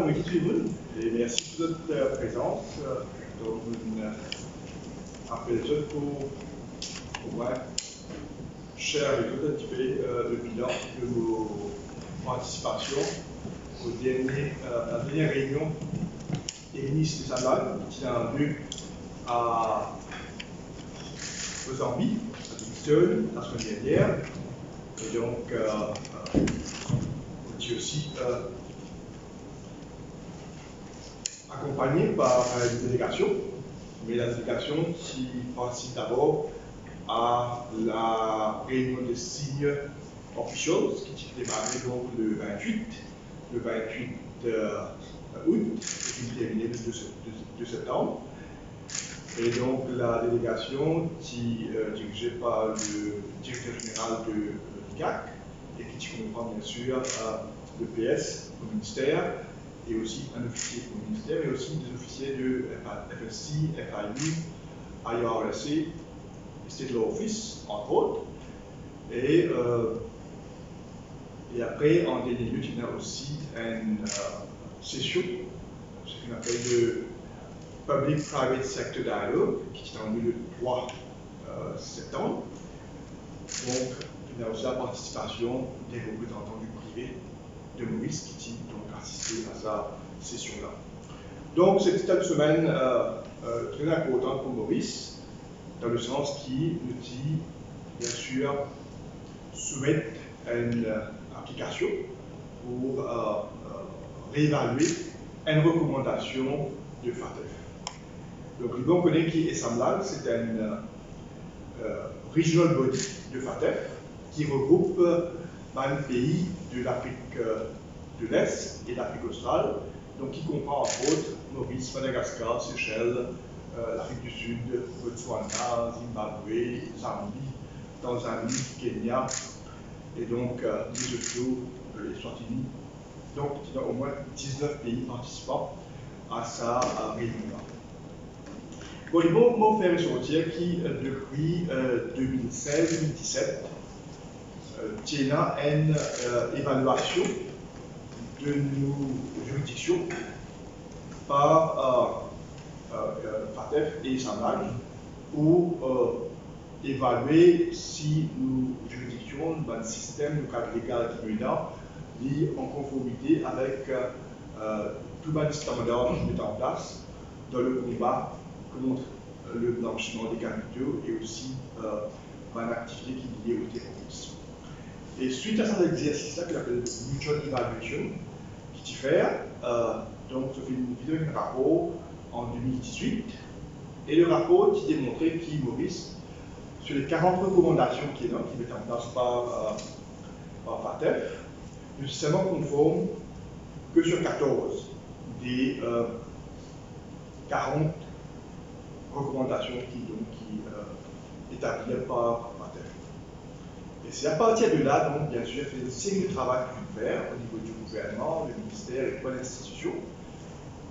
après-midi tout le monde et merci pour votre présence. Donc, après pour moi, cher et tout un petit peu le bilan de vos participations à la dernière réunion des ministres des Ambages qui a lieu à Mozambique, à Kingston, la semaine dernière. Et donc, on dit aussi accompagné par une délégation, mais la délégation qui participe d'abord à la réunion des signes officiels qui démarrait donc le 28 août et qui terminait le 2 septembre. Et donc la délégation qui est dirigée par le directeur général de l'ICAC et qui comprend bien sûr le PS au ministère et aussi un officier au ministère et aussi des officiers de FSC, FIU, IRSC, State Law Office, entre autres. Et après, en dernier lieu, il y a aussi une session, ce qu'on appelle le Public-Private Sector Dialogue, qui est en lieu le 3 septembre. Donc, il y a aussi la participation des représentants du privé de Maurice qui ont assisté à sa session-là. Donc, c'est une semaine très importante pour Maurice, dans le sens qu'il nous dit, bien sûr, soumettre une application pour réévaluer une recommandation de FATF. Donc, le bon connaît qui est semblable, c'est un regional body de FATF qui regroupe 20 pays de l'Afrique de l'Est et l'Afrique australe, donc qui comprend entre autres Maurice, Madagascar, Seychelles, l'Afrique du Sud, Botswana, Zimbabwe, Zambie, Tanzanie, Kenya, et donc Lesotho, les Swatini. Donc il y a au moins 19 pays participants à sa réunion. Bon, les bons mots faire ressortir qui, depuis 2016-2017, tient une évaluation de nos juridictions par FATF et SAMAG pour évaluer si nos juridictions, le système, le cadre légal qui est là, est en conformité avec tout le standard qui est en place dans le combat contre le blanchiment des capitaux et aussi une activité qui est liée au terrorisme. Et suite à cet exercice-là, qu'on appelle Mutual Evaluation, qui diffère, donc ça fait une vidéo avec un rapport en 2018, et le rapport qui démontrait qui Maurice, sur les 40 recommandations qui est là, qui mettent en place par FATF, ne sont seulement conforme que sur 14 des 40 recommandations qui établies par FATF. Et c'est à partir de là, donc, bien sûr, il y a une série de travail qu'il faut faire au niveau du gouvernement, du ministère et de plein d'institutions.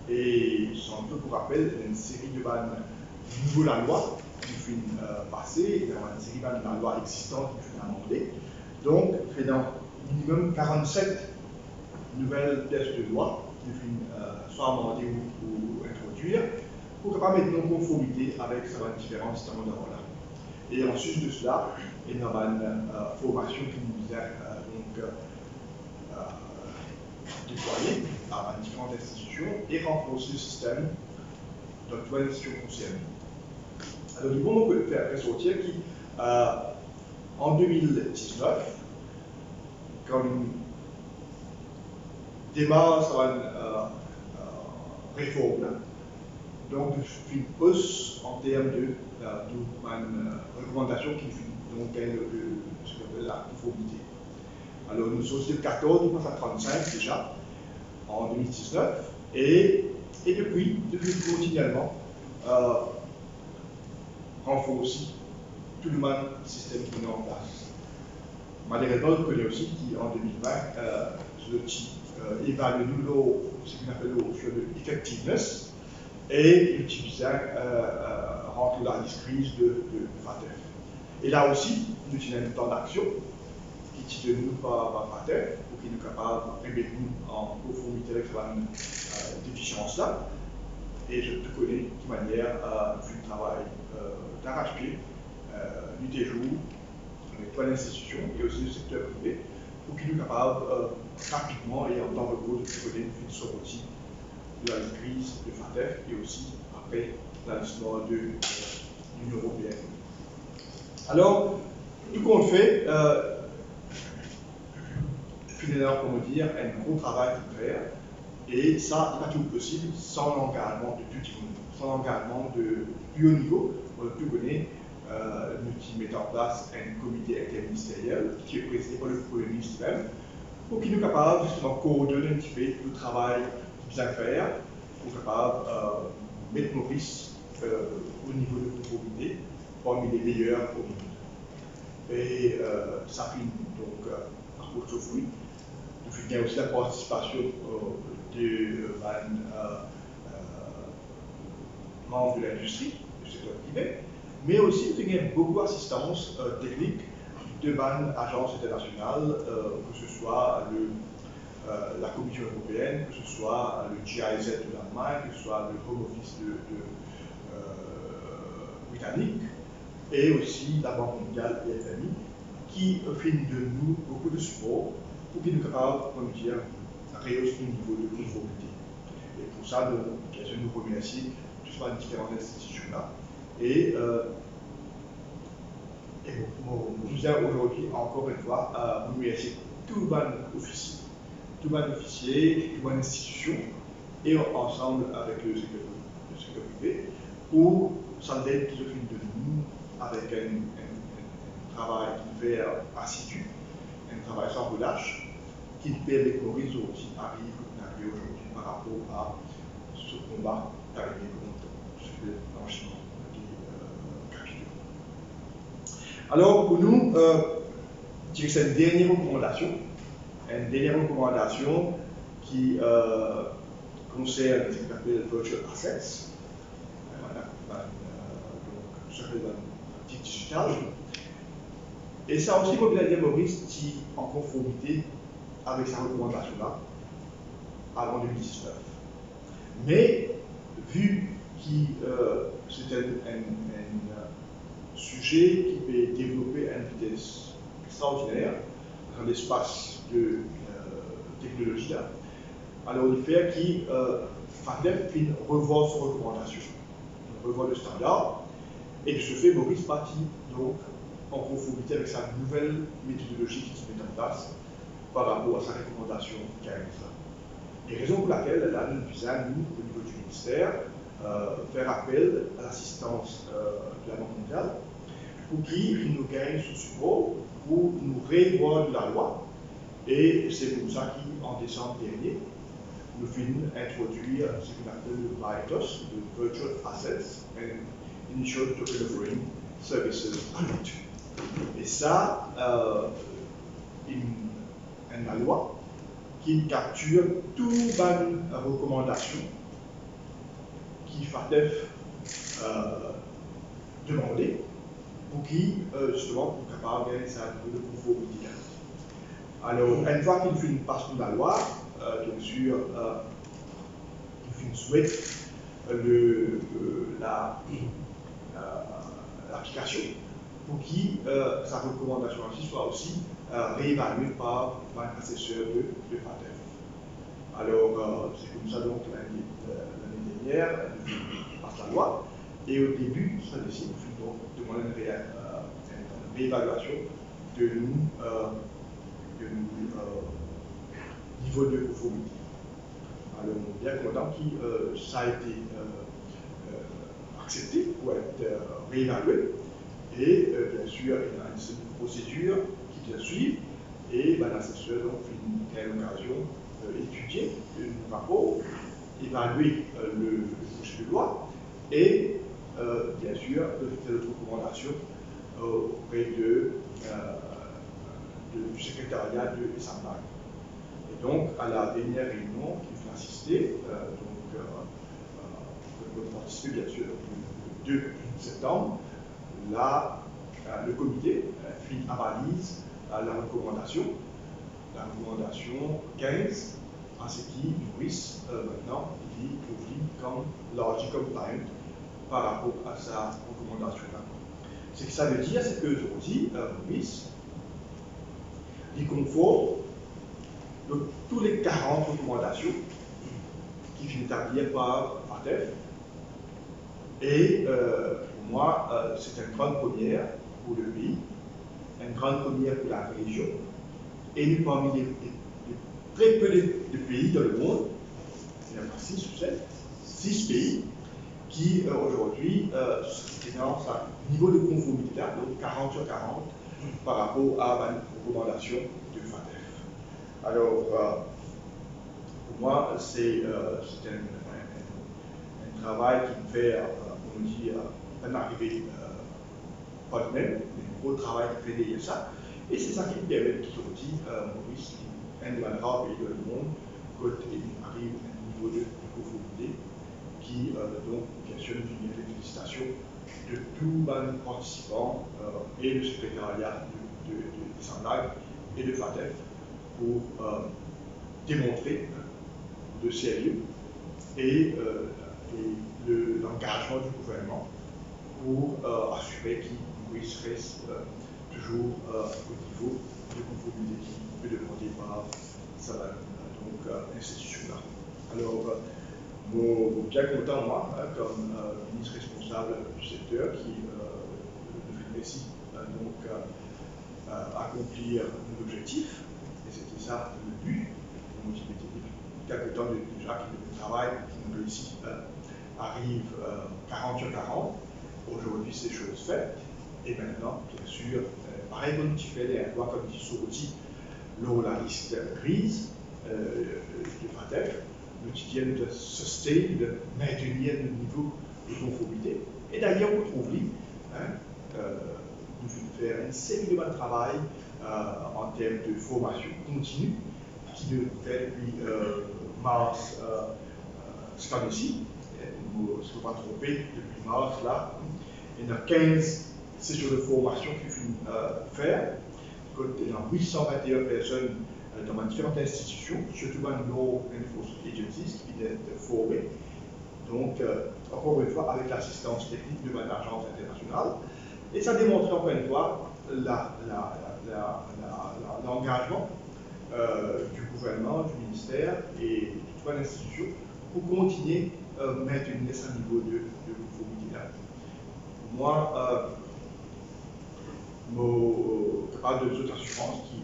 Et c'est un peu pour rappel, il y a une série de nouveau la loi qui fait passer, il y a une série de la loi existante qui fait amender. Donc, il y a minimum 47 nouvelles pièces de loi qui fait soit amender ou introduire pour capable mettre en conformité avec ces différents standards-là. Et ensuite de cela, il y a une formation qui nous a déployée à différentes institutions et renforcer le système dans toutes les institutions concernées. Alors, du bon, on peut faire ressortir qui, en 2019, quand on démarre sur une réforme, donc une hausse en termes de recommandation qui fait donc ce qu'on appelle la conformité. Alors nous sommes de 14, nous passons à 35 déjà en 2019 et depuis continuellement renforcer tout le même système qui est en place. Malheureusement, on connaît aussi qu'en 2020, évalue ce qu'on appelle l'effectiveness et utilisait rentre la crise de FATF. Et là aussi, nous avons un plan d'action qui est tenu par FATF, pour qu'il soit capable de remettre nous en conformité avec cette déficience-là. Et je te connais de manière à faire un travail d'arrache-pied, nuit et jour, avec toi l'institution et aussi le secteur privé, pour qu'il soit capable rapidement et en temps de cause de te connaître une sortie de la crise de FATF et aussi après l'allègement de l'Union européenne. Alors, tout compte fait, finalement, comment dire, un gros travail à faire, et ça n'est pas tout possible sans l'engagement de tout le monde, sans l'engagement de plus haut niveau. On a pu connaître, nous mettons en place un comité interministériel qui est présidé par le Premier ministre même, pour qu'il soit capable justement de coordonner un petit peu le travail bien faire, pour être capable de mettre Maurice au niveau de conformité parmi les meilleurs au monde. Et ça finit donc par fruit. Il y a aussi la participation des membres de l'industrie, du secteur privé, mais aussi il y a beaucoup d'assistance technique de agences internationales, que ce soit la Commission européenne, que ce soit le GIZ de l'Allemagne, que ce soit le Home Office britannique, et aussi la Banque mondiale et FMI, qui offrent de nous beaucoup de support pour qu'ils soient capables, comme dire, de rehausser le niveau de conformité. Et pour ça, je nous remercie toutes les différentes institutions-là. Et nous allons aujourd'hui, encore une fois, remercier tous les officiers, tout le officier, toute institution, et ensemble avec le secteur privé, pour s'en aide qu'ils offrent de nous avec un travail qui fait assidu, un travail sans relâche, qui permet que Maurice aussi arrive aujourd'hui par rapport à ce combat d'arriver contre le blanchiment des capitaux. Alors, pour nous, je dirais que c'est une dernière recommandation qui concerne ce qu'on appelle virtual assets, donc ça fait un petit digital. Et ça aussi, comme l'a dit Maurice, qui en conformité avec sa recommandation-là avant 2019. Mais, vu que c'est un sujet qui peut développer à une vitesse extraordinaire dans l'espace de technologie-là, alors il fait qu'il FATF revoit ses recommandations, revoit le standard, et de ce fait, Maurice partit donc en conformité avec sa nouvelle méthodologie qui se met en place par rapport à sa recommandation qui a été faite. Et raison pour laquelle, là, nous visons, nous, au niveau du ministère, faire appel à l'assistance de la Banque mondiale pour qu'il nous gagne ce support, pour nous revoir de la loi. Et c'est pour ça qu'en décembre dernier, nous finissons introduire ce qu'on appelle le VITOS, le Virtual Assets and Initial Token Offering Services Act. Et ça, une loi qui capture toutes les recommandations qui FATF demandait pour qui, justement, pour capable de gagner sa niveau de conformité. Alors, une fois qu'il finit par la loi, bien sûr, il souhaite l'application pour qui sa recommandation ainsi soit aussi réévaluée par un assesseur de FATF. Alors, c'est comme ça donc l'année dernière, par la loi, et au début, ça décide donc de demander une réévaluation de niveau de conformité. Alors, on est bien content que ça a été accepté pour être réévalué. Et bien sûr, il y a une procédure qui doit suivre. Et l'assesseur a l'occasion d'étudier le rapport, évaluer le projet de loi et bien sûr de faire d'autres recommandations auprès du secrétariat de SAMBAC. Et donc, à la dernière réunion qui fait assister, on peut participer bien sûr le 2 septembre, là, le comité analyse à la recommandation 15, à ce qui Maurice maintenant dit comme largely compliant par rapport à sa recommandation-là. Ce que ça veut dire, c'est qu'aujourd'hui, Maurice il conforme tous les 40 recommandations qui sont établies par FATF. Et pour moi, c'est une grande première pour le pays, une grande première pour la région. Et nous, parmi les très peu de pays dans le monde, il y en a 6 ou 7, 6 pays qui aujourd'hui financent un niveau de conformité là, donc 40 sur 40 par rapport à la recommandation de FATF. Alors, pour moi, c'est un travail qui me fait, on dit, un arrivé pas de même, un gros travail qui fait derrière ça. Et c'est ça qui me permet aujourd'hui, Maurice, un des rares pays dans le monde, quand il arrive à un niveau de conformité qui, donc, bien sûr, nous unit les félicitations de tous les participants et le secrétariat de SAMLAG et de FATF pour démontrer le sérieux et l'engagement du gouvernement pour assurer qu'il reste toujours au niveau de conformité qui est demandé par sa institution-là. Alors, bien content, moi, comme ministre responsable du secteur, qui devrait ici accomplir nos objectifs, et c'était ça le but. Donc, il était depuis quelques temps déjà que le travail qui ici arrive 40 sur 40. Aujourd'hui, c'est chose faite. Et maintenant, bien sûr, pareil comme tu fais les lois, comme tu sortis lors de la liste grise de FATF, nous tiennent de sustain, de maintenir le niveau de conformité. Et d'ailleurs, on trouve nous voulons faire une série de travail en termes de formation continue qui nous fait depuis mars cette année-ci. Je ne me pas tromper, depuis mars, là, il y a 15 sessions de formation qu'il faut faire. Il y a 821 personnes dans différentes institutions, surtout dans law enforcement agencies, qui viennent être formées. Donc, encore une fois, avec l'assistance technique de ma agence internationale. Et ça démontre encore une fois l'engagement du gouvernement, du ministère et de toute l'institution pour continuer à maintenir ce niveau de conformité-là. Moi, je parle de autres assurances qui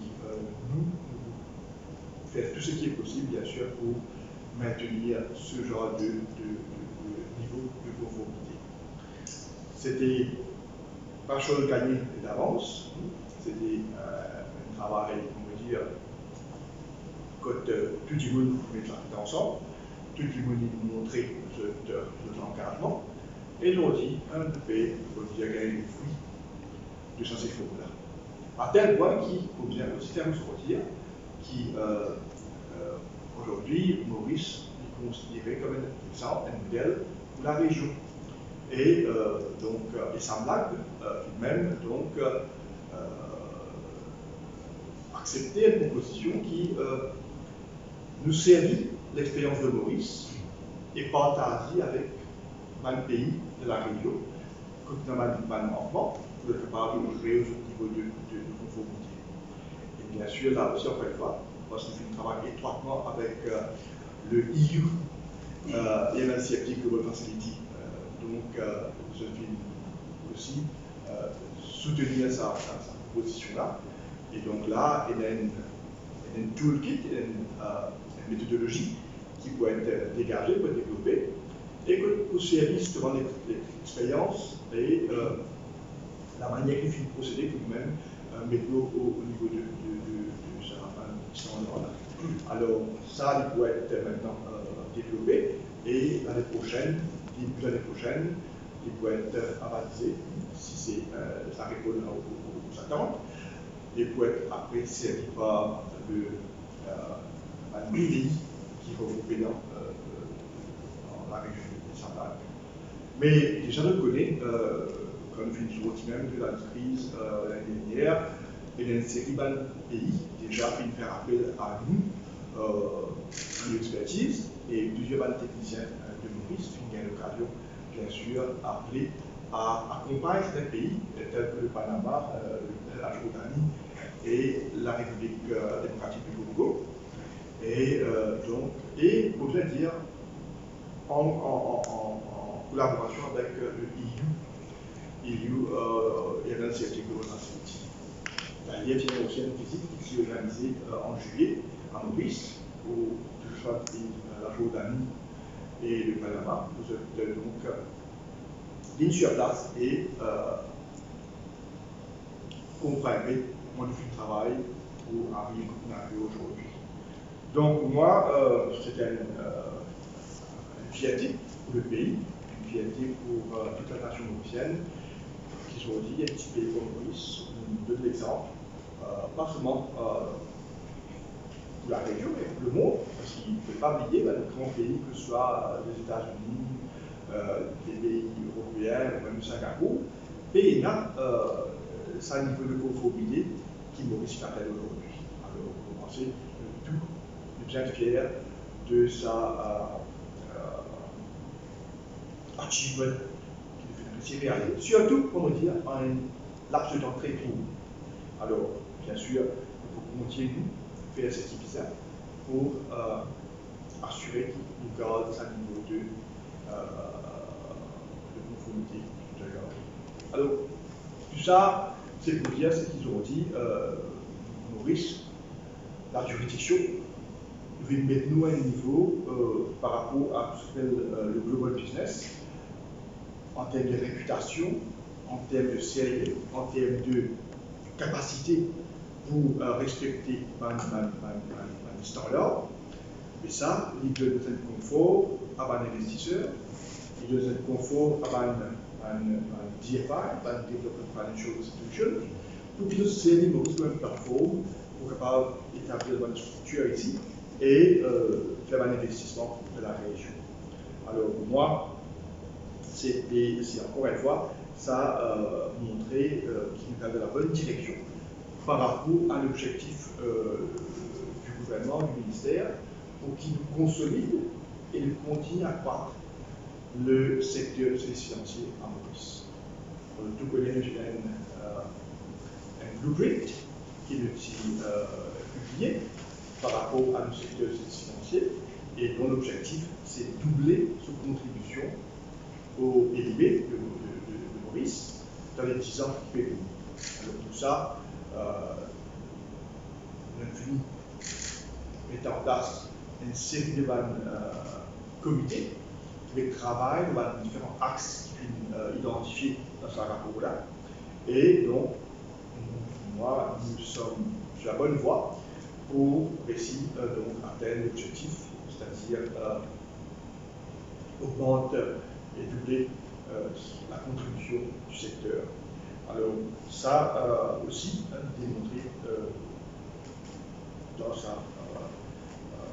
nous faire tout ce qui est possible, bien sûr, pour maintenir ce genre de niveau de conformité. C'était pas chose gagnée d'avance, c'était un travail, on va dire, quand tout le monde met ensemble, tout le monde nous montrer notre engagement, et aujourd'hui, un pays, on va dire, gagner les fruits de ces efforts-là. À tel point qu'il faut bien aussi faire nous sortir, qui aujourd'hui, Maurice est considéré comme un exemple, un modèle pour la région. Et donc, et SAMLAG, même, donc, accepter une proposition qui nous servit l'expérience de Maurice et partager avec le pays de la région, comme nous avons un manquement, pour être capable de créer au niveau de conformité. Et bien sûr, là aussi, encore une fois, parce qu'on fait un travail étroitement avec le EU et l'Initiative Global Facility. Donc, je vais aussi soutenir sa proposition-là. Et donc là, il y a une toolkit, une méthodologie qui peut être dégagée, peut être développée, et au service devant l'expérience et la manière qu'il faut procéder pour nous-mêmes, mettons au niveau de ce standard-là. Alors, ça, il peut être maintenant développé, et l'année prochaine, il peut être abatisé, si ça répond aux attentes, et peut être après servi par un pays qui regroupe dans la région de SAMLAG. Mais déjà, on connaît, quand nous finissons même de la crise l'année dernière, il y a une série de pays déjà qui faire appel à nous, à l'expertise, et plusieurs techniciens de Maurice qui ont l'occasion, bien sûr, appelés à accompagner certains pays, tels que le Panama, la Jordanie et la République démocratique du Congo. Et pour bien dire, en collaboration avec le EU, Irland Safety Global Facility. Il y a aussi une visite qui s'est organisée en juillet à Maurice, où je choisis la Jordanie et le Panama. Vous êtes donc ligne sur place et comparer mon travail pour arriver aujourd'hui. Donc moi, c'était une fierté pour le pays, une fierté pour toute la nation mauricienne, qui sont dit, un petit pays comme Maurice, on donne l'exemple, pas seulement pour la région, mais pour le monde, parce qu'il ne faut pas oublier les grands pays, que ce soit les États-Unis, les pays européens, ou même Singapour, PNA, c'est un niveau de conformité qui Maurice s'appelle aujourd'hui. Alors, vous pensez tout, est bien fier de sa achievement qui fait réaliser. Surtout, comment dire, en un laps de temps très court. Alors, bien sûr, il faut continuer à faire cet épisode pour assurer qu'il garde un niveau de conformité. Alors, tout ça, c'est pour dire ce qu'ils ont dit, Maurice, la juridiction, veut mettre nous à un niveau par rapport à ce qu'on appelle le global business, en termes de réputation, en termes de sérieux, en termes de capacité pour respecter les standards. Et ça, il donne un confort à l'investisseur, il donne un confort à DFI, Development Financial Institution, pour qu'il se serve comme une plateforme pour capable d'établir une structure ici et faire un investissement de la région. Alors pour moi, c'est encore une fois, ça a montré qu'il nous avait la bonne direction par rapport à l'objectif du gouvernement, du ministère, pour qu'il nous consolide et nous continue à croître le secteur du service financier à Maurice. Tout connaît un blueprint qui est publié par rapport à le secteur du service financier et dont l'objectif c'est de doubler sa contribution au PIB de Maurice dans les 10 ans qui viennent. Alors tout ça, on a fini mettre en place une série de comités qui travaillent dans différents axes qui sont identifiés dans ce rapport-là. Et donc, moi, nous sommes sur la bonne voie pour essayer atteindre l'objectif, c'est-à-dire augmenter et doubler la contribution du secteur. Alors, ça aussi démontré dans ce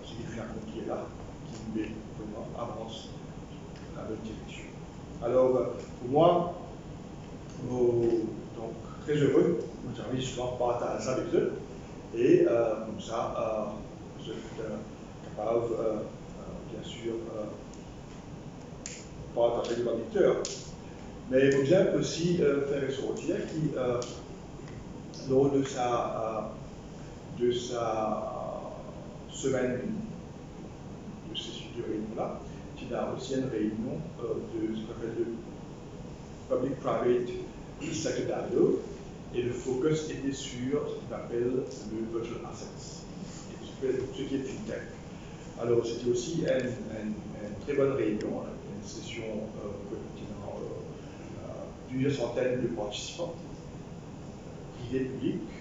qui est accompli là, qui nous met vraiment avance dans la bonne direction. Alors, pour moi, donc, très heureux, nous avons souvent partagé ça avec eux, et comme ça, vous êtes capable, bien sûr, partager les auditeurs. Mais il faut bien aussi faire ressortir qui, lors de sa semaine de ces réunions-là, il y a aussi une réunion de ce qu'on appelle le Public-Private Sector Dialogue, et le focus était sur ce qu'on appelle le Virtual Assets, ce qui est FinTech. Alors c'était aussi une très bonne réunion, une session contenant plusieurs centaines de participants, privés, publics,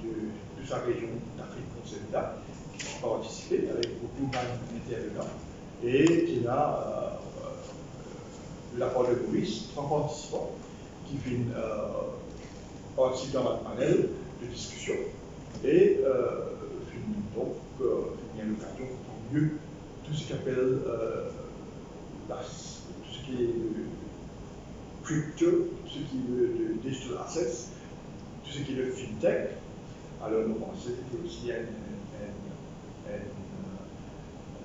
de sa région d'Afrique continentale, qui ont participé avec beaucoup d'intervenants, et qui a de la part de Maurice, 3 participants qui viennent participer dans un panel de discussion et donc il y a l'occasion pour mieux tout ce qu'on appelle tout ce qui est le crypto, tout ce qui est le digital assets, tout ce qui est le fintech, Alors, nous pensons que c'était aussi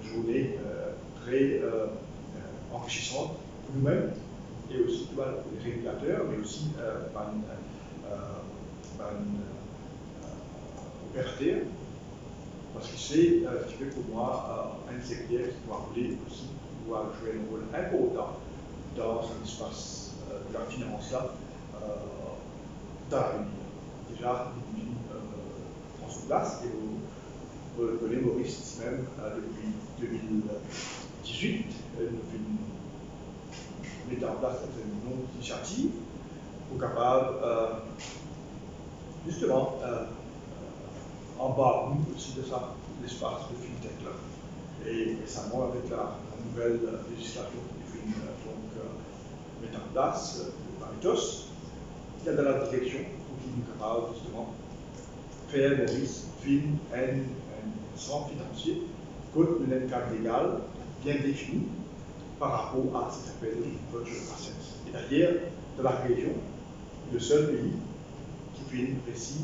une journée très enrichissante pour nous-mêmes et aussi pour les régulateurs, mais aussi opérateurs, parce que c'est ce qui fait pour moi un secteur qui doit jouer aussi, doit jouer un rôle important dans un espace de la finance là, dans l'avenir. Déjà, depuis en sous place, et vous le connaissez, Maurice, ici même, depuis 2018, nous mettons en place une longue initiative pour capable, justement, embarquer aussi de ça, l'espace de fintech là. Et récemment, avec la nouvelle législation qui met en place par Ethos, il y a de la direction pour qu'il nous capable justement faire Maurice un centre financier contre un cadre légal bien défini par rapport à ce qu'on appelle virtual assets. Et d'ailleurs, de la région, le seul pays qui peut ici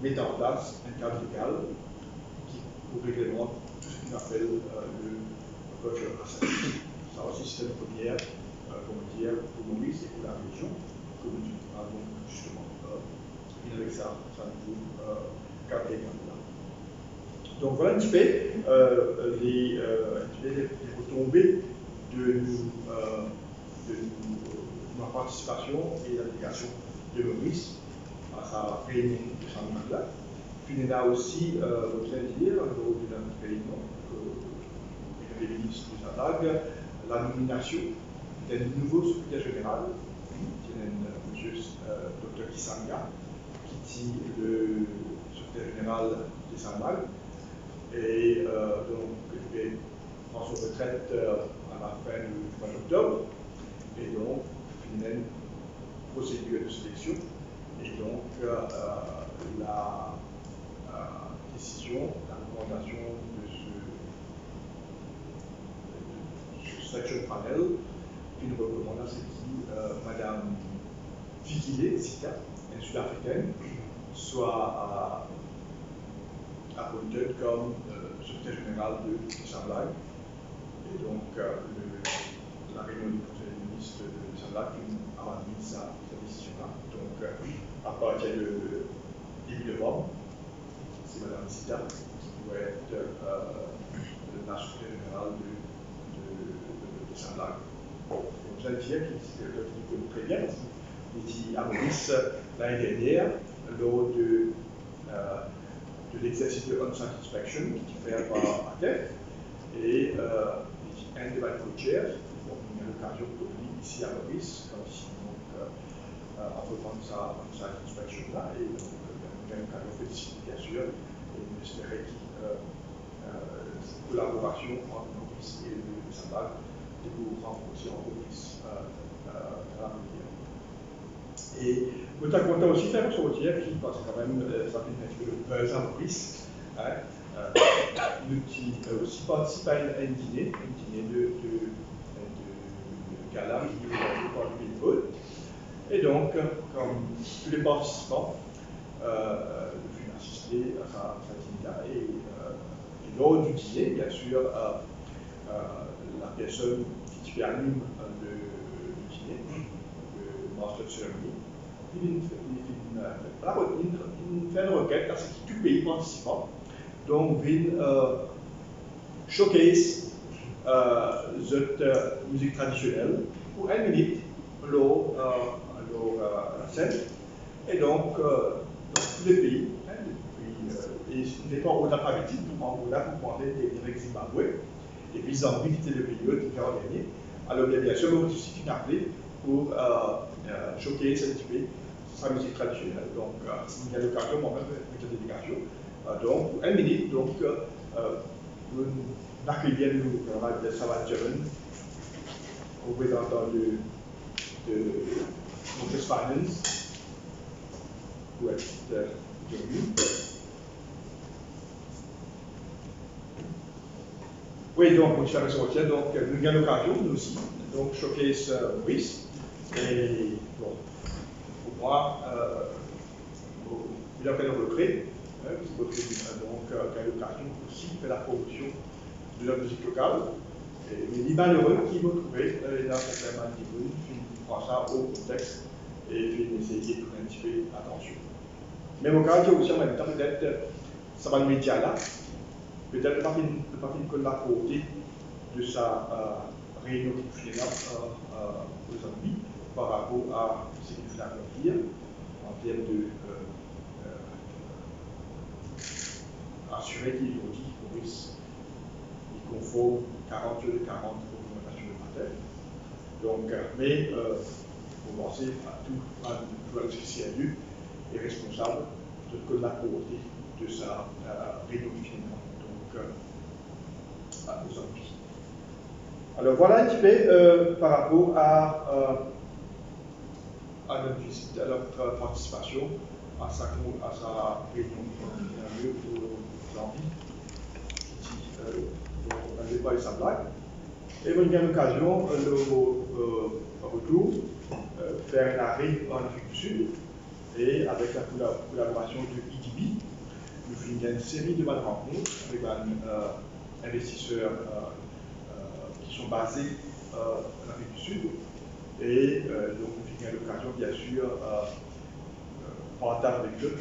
mettre en place un cadre légal qui pour réglementer tout ce qu'on appelle le virtual asset. Ça aussi, c'est une première, comment dire, pour Maurice et pour la région, que nous avons justement avec ça nouveau cadre légal. Donc voilà un petit peu les retombées de ma participation et l'application de Maurice à sa réunion de Saint-Marc. Puis il y a aussi, vous allez dire, lors de notre réunion, avec les ministres de Saint-Marc, la nomination d'un nouveau secrétaire général, qui est M. Dr. Kisanga, qui est le secrétaire général de Saint-Marc. Et donc, il prend son retraite à la fin du mois d'octobre. Et donc, il y a une procédure de sélection. Et donc, la décision, la recommandation de ce selection panel, une recommandation qui, Madame Fikile Sita, une Sud-Africaine, soit appointée comme secrétaire général de Saint-Blague. Et donc, la réunion du conseil des ministres de Saint-Blague a mis sa décision-là. Donc, à partir de début novembre, c'est Mme Sita qui pourrait être la secrétaire générale de Saint-Blague. Donc, j'allais dire qu'il connaît très bien, parce qu'il était à Maurice l'année dernière, lors de l'exercice de on-site inspection qui est fait par ATEF. Et un de mes co-chairs, donc il y a l'occasion de venir ici à Maurice, comme ici, donc en faisant sa on-site inspection là, et donc il y a l'occasion de féliciter bien sûr, et on espérait que cette collaboration entre Maurice et le Saint-Blague de vous renforcer en Maurice à l'avenir. Et nous sommes contents aussi de faire ressortir, parce que quand même, ça fait un petit peu de buzz à Maurice. Nous aussi participé à un dîner de gala qui est organisé par le Bénévole. Et donc, comme tous les participants, nous fûmes assistés à ce dîner-là. Et lors du dîner, bien sûr, la personne qui anime le dîner, le master de cérémonie, il fait une requête à ce que tout pays participant. Donc, vin showcase cette musique traditionnelle pour 1 minute la scène. Et donc, dans tous les pays, et n'est pas au Nord-Amérique, en Angola, pour parler avec Zimbabwe, et puis Zambie, qui était le pays différent dernier. Alors, bien sûr, on aussi fait appeler pour showcase un petit peu sa musique traditionnelle. Donc, il y a l'occasion, moi-même, avec la délégation. Donc, 1 minute, donc, nous accueillons le camarade de Savat Jevon, représentant de Montes Finance, pour être bienvenu. Oui, donc, on se fait ressortir, donc, nous avons l'occasion, nous aussi, donc, showcase Maurice. Et, bon, pour moi, il a fait le retrait, qui retrait donc qui a l'occasion aussi de faire la promotion de la musique locale. Mais les malheureux qui vont trouver dans cette même activité, qui prend ça au contexte et puis essayer de prendre un petit peu attention. Même au cas où aussi en même temps, peut-être, ça va le média là, peut-être pas une la portée de sa réunion qui fait là aujourd'hui par rapport à ce qu'il faut accomplir en termes de assurer qu'il est aujourd'hui Maurice il conforme 40 sur les 40 recommandations de Matel. Donc, mais pour penser à tout ce qui est sérieux et responsable de la portée de sa réunion qui fait donc aujourd'hui. Alors voilà un petit peu par rapport à notre visite, à notre participation à sa réunion pour janvier, dont on n'avait pas eu sa blague. Et on a eu l'occasion, au retour, faire un arrêt en Afrique du Sud, et avec la collaboration de IDB, nous faisons une série de bonnes rencontres avec des investisseurs qui sont basés en Afrique du Sud. Et donc, nous avons l'occasion, bien sûr, partager avec eux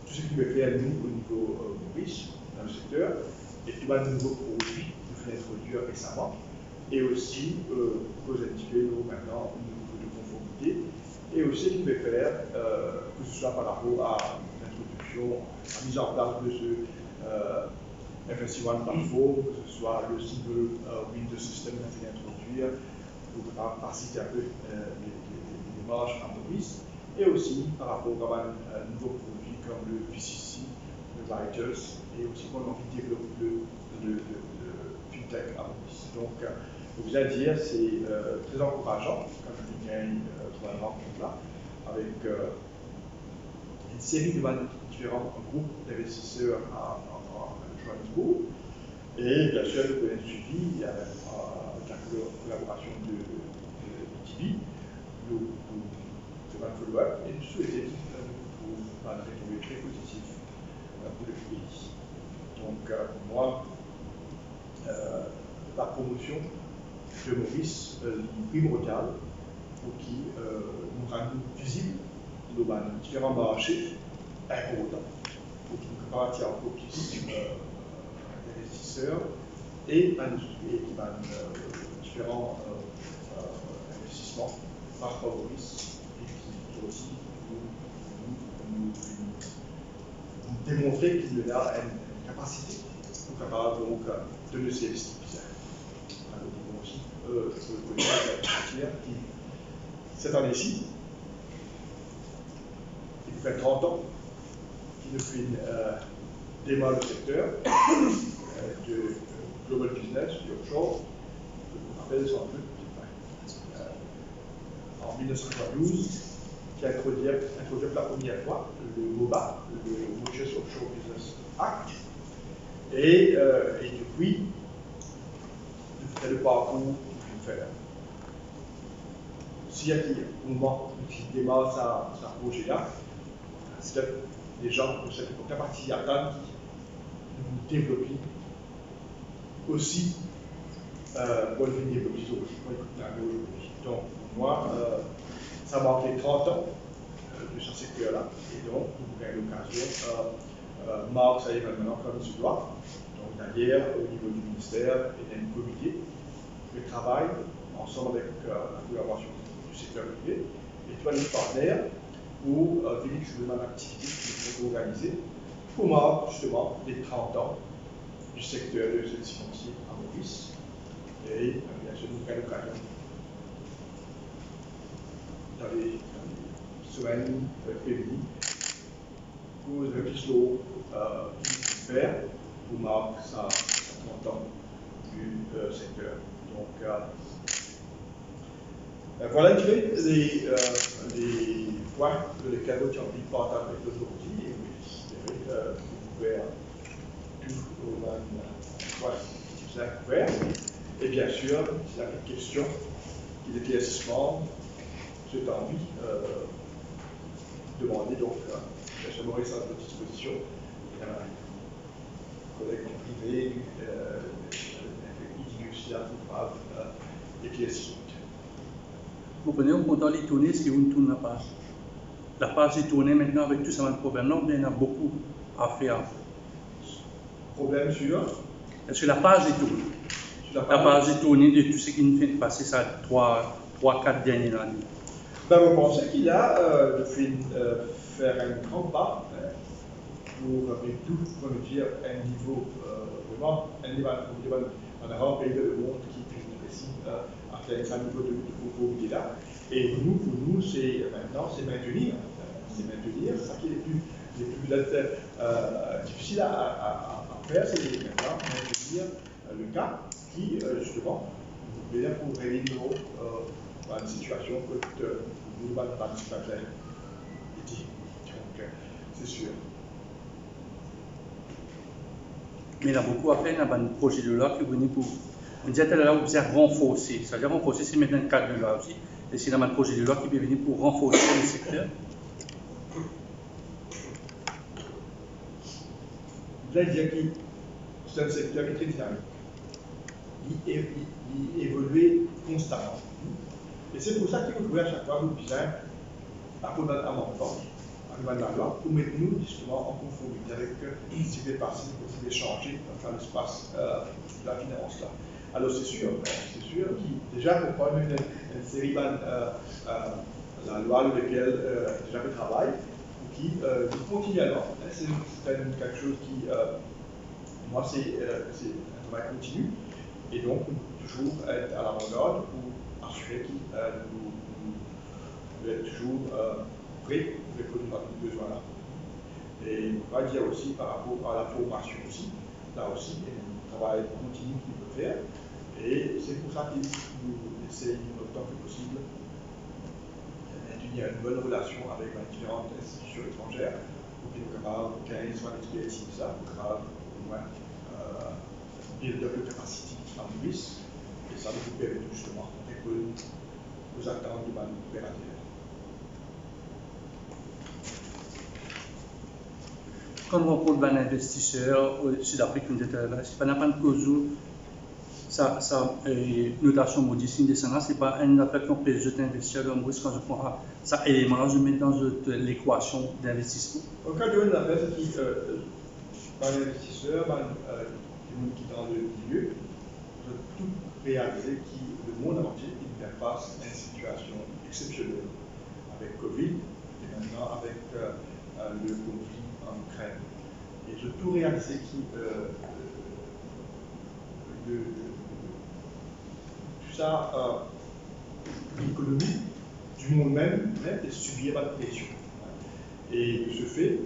tout ce qu'ils peuvent faire, nous, au niveau Maurice, dans le secteur, et tout de nouveaux produits que nous faisons introduire récemment, et aussi, pour un petit peu, nous, maintenant, au niveau de conformité, et aussi ce qu'ils peuvent faire, que ce soit par rapport à l'introduction, à la mise en place de ce FSC1 platform, que ce soit le single window system qu'on a fait introduire, pour faciliter un peu les démarches en Maurice, et aussi par rapport à un nouveau produit comme le VCC, le Writers, et aussi qu'on a envie de développer le FinTech à Maurice. Donc, vous allez dire, c'est très encourageant quand je gagne trois rencontres là, avec une série de différents groupes d'investisseurs à Johannesburg. Et bien sûr, nous avons suivi avec la collaboration de ITB, nous faisons un follow-up et nous souhaitons pour un retombée très positif pour le pays. Donc, pour moi, la promotion de Maurice est primordiale pour qui nous rendons visibles dans différents marchés importants, pour qu'il nous garantit encore plus d'investisseurs et industriels qui ont différents investissements par Maurice et qui aussi nous démontrer qu'il a une capacité pour capable donc de nous investir. Nous pouvons aussi dire qui cette année-ci, il fait 30 ans qu'il nous fait démarre le secteur de global business, du offshore, je vous rappelle sans doute, en 1972, qui a introduit pour la première fois le MOBA, le Mauritius Offshore Business Act, et depuis, nous faisons le parcours qu'il faut faire. S'il y a un moment qui démarre sa projet-là, c'est les gens de cette partie attendent nous développer aussi pour le développer aujourd'hui. Donc, moi, ça m'a fait 30 ans de ce secteur-là, et donc, vous avez l'occasion, Marc, ça y est maintenant, comme il se doit. Donc, d'ailleurs, au niveau du ministère et d'un comité, je travaille ensemble avec la collaboration du secteur privé et tous les partenaires pour venir sur une activité qui est organisée pour marquer justement les 30 ans du secteur de services financiers à Maurice. Et bien sûr, nous avons l'occasion dans les semaines féminines pour le réflexion qu'il faut faire pour marquer ça 30 ans du secteur. Donc, voilà les points sur lesquels j'ai envie de partager avec aujourd'hui et j'espère que vous pouvez tout au même si vous avez couvert. Et bien sûr, s'il y a des questions, des éclaircissements, j'ai envie demander donc j'aimerais ça à votre disposition. Collègues en privé, éclaircissante. Vous prenez en compte les tournées si vous ne tournez pas. La page est tournée maintenant avec tout ça, un problème. Non, mais il y en a beaucoup à faire. Problème sur Est-ce que la page est tournée? La page est tournée de tout ce qui nous fait passer ça 3-4 dernières années. Ben, vous pensez qu'il a faire un grand pas pour dire un niveau vraiment un niveau en Europe et le monde qui décide atteindre un niveau de pauvreté là. Et nous, pour nous, c'est maintenant c'est maintenir ça qui est le plus difficile à faire, c'est maintenant maintenir le cas qui justement veut dire pour réunir une situation que nous n'avons pas dit. Donc c'est sûr. Mais il y a beaucoup à faire dans un projet de loi qui est venu pour. On disait tout à l'heure, vous avez renforcer. C'est-à-dire renforcer, c'est maintenant le cadre de loi aussi. Et c'est dans un projet de loi qui peut venir pour renforcer le secteur. Vous allez dire que c'est un secteur qui est très dynamique. Il évolue constamment. Et c'est pour ça qu'il faut trouver à chaque fois nous besoin d'apprendre un amendement à la loi pour mettre nous justement en conformité avec ce qui est passé, ce qui est changé dans l'espace de la finance là. Alors c'est sûr que déjà pour prendre une série la loi avec laquelle déjà je travaille, qui continuellement, c'est quelque chose qui, moi c'est un travail continu, et donc toujours être à l'avant-garde pour assurer que nous être toujours prêts pour répondre à tous les besoins là. Et on va dire aussi par rapport à la formation aussi, là aussi, il y a un travail continu qu'il peut faire. Et c'est pour ça que nous essayons autant que possible de maintenir une bonne relation avec les différentes institutions étrangères pour qu'ils soient capables, quand ils soient expertise ça, pour capables au moins build up the capacity en Suisse. Et ça nous permet justement de répondre aux attentes du banc opérateur. Quand on rencontre un investisseur au Sud-Afrique, c'est pas n'importe quoi. Ça notation modicine descendant, c'est pas une affaire qu'on peut jeter investisseur dans le risque quand je prends ça élément, je mets dans l'équation d'investissement. Au cas de l'affaire, c'est qui l'investisseur, qui est dans le milieu, de tout réaliser que le monde entier passe une situation exceptionnelle avec Covid et maintenant avec le conflit en Ukraine. Et de tout réaliser que tout ça, l'économie du monde même est subir la pression. Et de ce fait,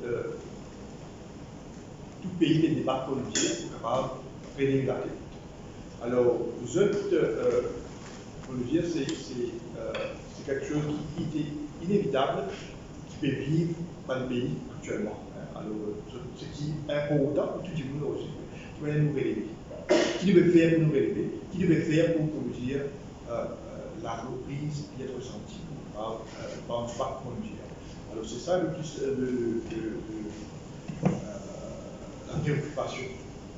tout pays des débats politiques est capable de freiner la tête. Alors, vous êtes, c'est quelque chose qui est inévitable, qui peut vivre dans le pays actuellement. Alors, ce qui est important, tout le monde aussi, qui va nous relever. Qui devait faire pour nous relever, qui devait faire pour dire la reprise qui est ressentie par le dire. Alors c'est ça la préoccupation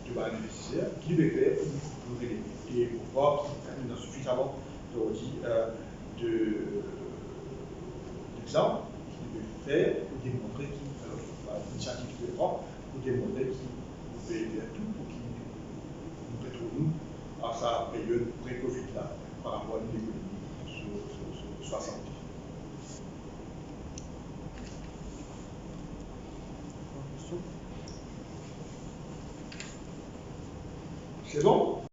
du bénéficiaire qui devait faire pour nous relever. Et pour voir qu'il y a suffisamment d'exemples qu'il devait faire pour démontrer l'initiative qu'il prend pour démontrer qu'il pouvait faire tout pour qu'il nous retrouvons à sa période pré-Covid là par rapport à l'économie sur 60. C'est bon?